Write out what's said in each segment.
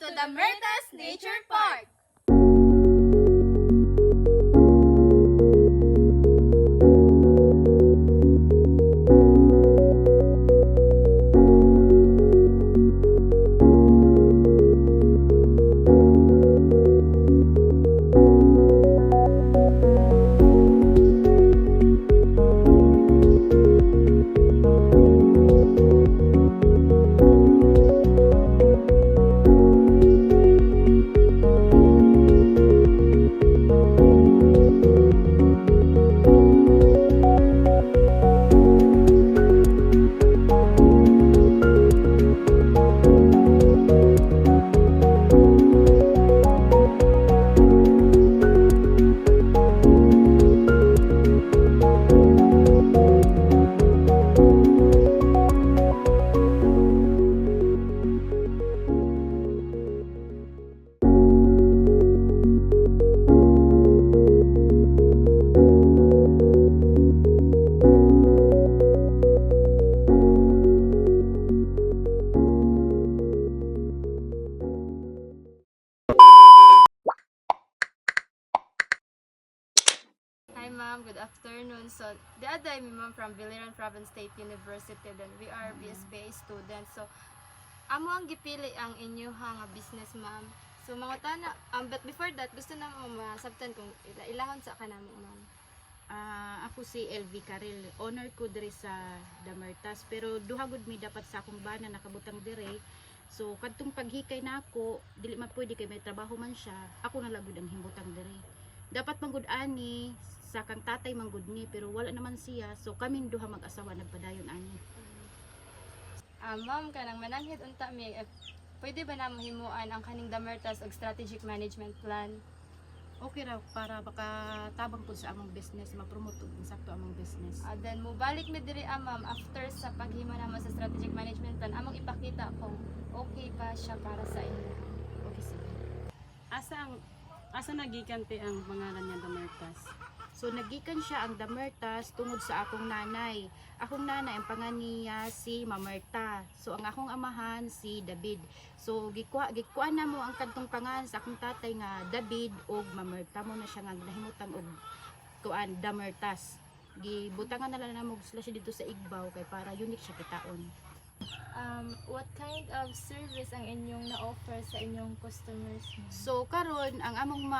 to the Mertas Nature Park! Hi ma'am, good afternoon. So, the other day, ma'am from Biliran Province State University, then we are BSBA students. So, amo ang gipili ang inyuhang business ma'am. So, mga tana, but before that, gusto na mo masabtan kung ilahon sa kanamo ma'am. Ako si LV Caril, owner ko diri sa Damertas, pero duha gud mi dapat sa akong bana nakabutang dire. So kadtong paghikay nako, dili man pwede kay may trabaho man siya, ako na lagud ang himbutang dire. Dapat manggud ani sa kang tatay manggud ni, pero wala naman siya, so kaming duha mag-asawa nagpadayon ani. Ma'am, kanang mananghid unta mi, pwede ba na mahimuan ang kaning Damertas og strategic management plan? Okay ra para makatabang pud sa among business, ma-promote ug sakto among business. Then mubalik mi diri ma'am after sa paghimo namo sa strategic management plan, among ipakita kung okay pa siya para sa inyo. Okay sige. Asa nagikan te ang pangalan niya Damertas? So nagikan siya ang Damertas tungod sa akong nanay. Akong nanay ang pangan niya si Mamerta. So ang akong amahan si David. So gikuha na mo ang kantong pangan sa akong tatay nga David og Mamerta mo na siya nga nahimutan og kuan Damertas. Gibutangan na lang namo sila siya dito sa Igbaw kay para unique siya kitaon. What kind of service ang inyong na-offer sa inyong customers ma'am? So karon ang among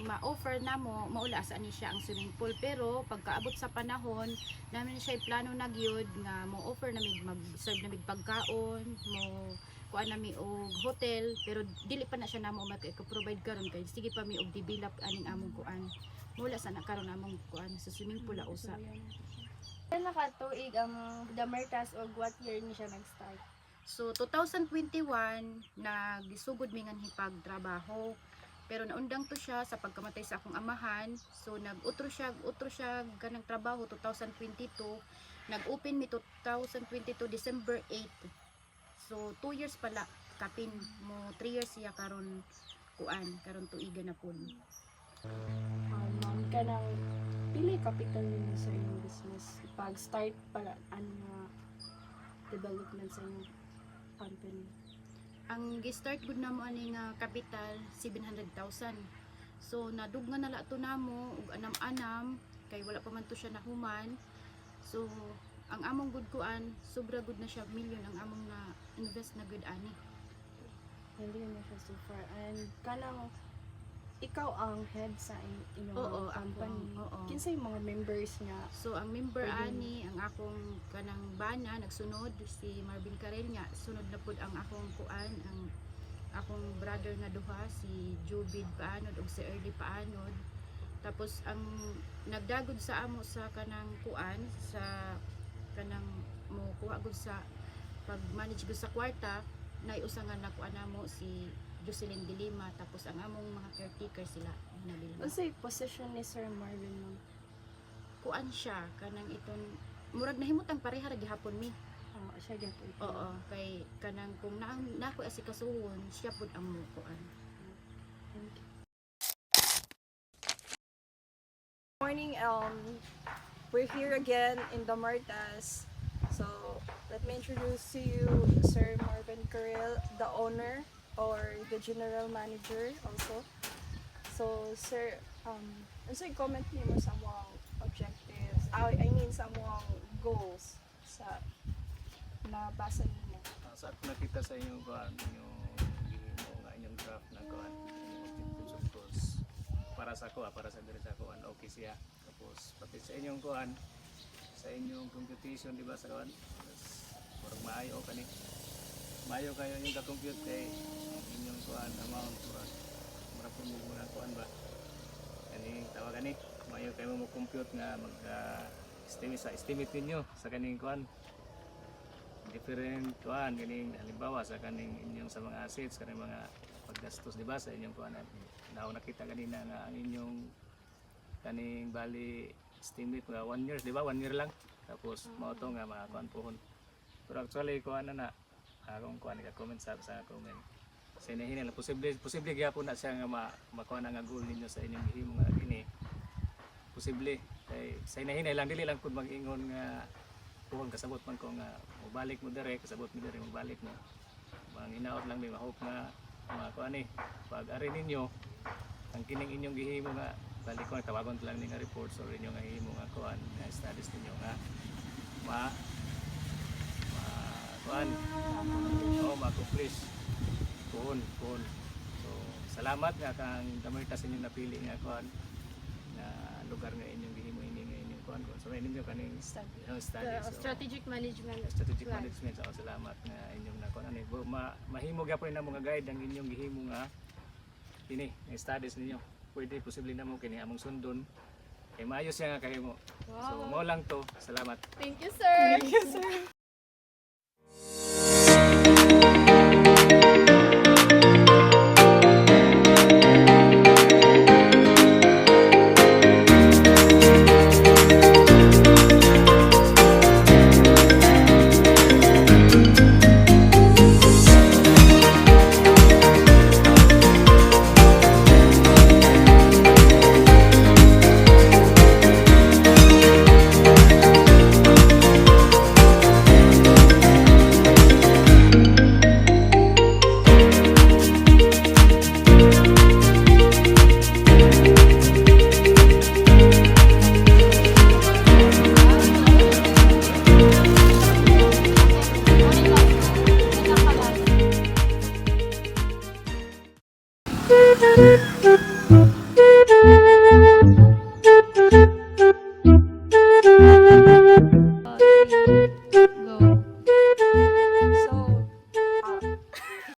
ma-offer namo maula sa ani siya ang swimming pool, pero pagkaabot sa panahon namin siya plano na gyud nga mo offer namig mag-serve namig pagkaon, mo kuan nami og hotel, pero dili pa na siya namo mag-provide karon kay sige pa mi og develop aning among kuan. Mula sa nakaron among kuan sa swimming pool usa. Kailan nakatuig ang Damertas og what year ni siya nag-start? So 2021 nagisugod mi nga hipagtrabaho, pero naundang to siya sa pagkamatay sa akong amahan. So nag-utro siya ganang trabaho 2022. Nag-open mi 2022 December 8. So 2 years pala kapin mo, 3 years siya karon karon tuiga na pud. Ma'am, kanang pili capital ninyo sa inyong business pag start para ano development sa inyong company? Ang gi-start gud namo ani nga capital 700,000. So nadugngan na lato namo ug anam-anam kay wala pa man to siya nahuman. So ang among gud kuan sobra gud na siya million ang among na invest na gud ani. Hindi na siya so far. And kanang ikaw ang head sa inyong Oo, company. oo. Kinsay mga members niya? So ang member Pwede. ani ang akong kanang bana nagsunod si Marvin Carel nya, sunod na pud ang akong kuan ang akong brother nga duha si Jubid Paanod ug si Early Paanod. Tapos ang nagdagod sa amo sa kanang kuan sa kanang mo kuha gud sa pag-manage gud sa kwarta nay usa nga nakuha namo si Jocelyn Dilima, tapos ang among mga caretaker sila nabilma. Unsay position ni Sir Marvin ma'am? Kuan siya kanang iton murag nahimutang pareha ra gihapon mi. Siya gyapon. Oo, kay kanang kung nako asikasuhon siya pud ang mo kuan. Thank you. Morning, we're here again in Damertas. So let me introduce to you Sir Marvin Carril, the owner or the general manager also. So, sir, ano yung comment niyo mo sa mga objectives? I mean, sa mga goals sa nabasa niyo. Sa ako nakita sa inyong kuan, inyong gihimo nga inyong draft na kuan, inyong objectives of course. Para sa kuan, para sa diri sa kuan, okay siya. Tapos pati sa inyong kuan, sa inyong computation di ba sa kuan? Murag maayo kani. Maayo kayo yung ka-compute kay inyong kuan amount murag mo na kuan ba. Kani tawag ani, maayo kayo mo compute nga mag estimate ninyo sa kaning kuan different kuan kaning halimbawa sa kaning inyong sa mga assets kaning mga paggastos di ba sa inyong kuan nakita kanina nga ang inyong kaning bali estimate nga 1 year di ba 1 year lang tapos mao to nga mga kuan pohon pero actually kuan na akong kuan ka comment sa comment sa inahin na posible gyapon na siya nga makuha na nga goal ninyo sa inyong gihimo nga kini posible kay sa inahin lang dili lang pud mag-ingon nga kung kasabot man ko nga mobalik mo dire kasabot mo dire mobalik mo manginaot lang may ma-hope nga kuan ni pag ari ninyo ang kining inyong gihimo nga balik ko tawagon lang ni nga reports or inyo nga himo nga kuan nga studies ninyo nga kuan ma-accomplish kuhon so salamat nga kang Damertas inyo napili nga kuan na lugar nga inyong gihimo ini nga inyong kuan so ninyo kaning studies so, Strategic management. strategic plan. management so salamat nga inyong nakuan ani mahimo gyapon na mga guide ang inyong gihimo nga kini nga studies ninyo pwede posible na mo kini among sundon kay maayo siya nga kahimo so Wow. mo lang to salamat Thank you, sir. Thank you, sir.